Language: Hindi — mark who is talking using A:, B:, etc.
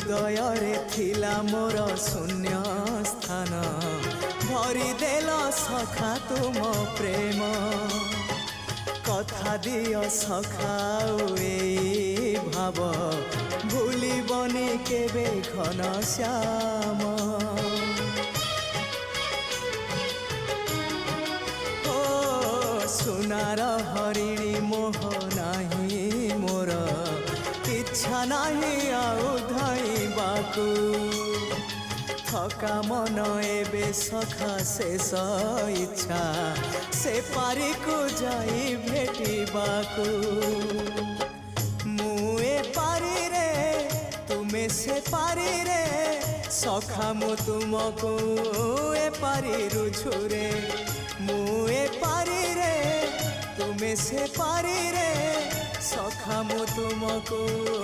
A: हृदय थिला मोर शून्य स्थान भरी देल सखा तुम प्रेम कथा दियो सखाऊ ए भाव भूलिबनी केबे घन श्याम ओ सुनार हरिणी मोह नाही मोर इच्छा नहीं आउ धाइबाकू थका मन एबे सखा शेष इच्छा से पारी को जाई भेटिबाकू मुए पारी रे तुमे से पारी रे सखा मु तुमको ए पारी रुझुरे मुए पारी रे तुमे से पारी रे सखा मु तुमको।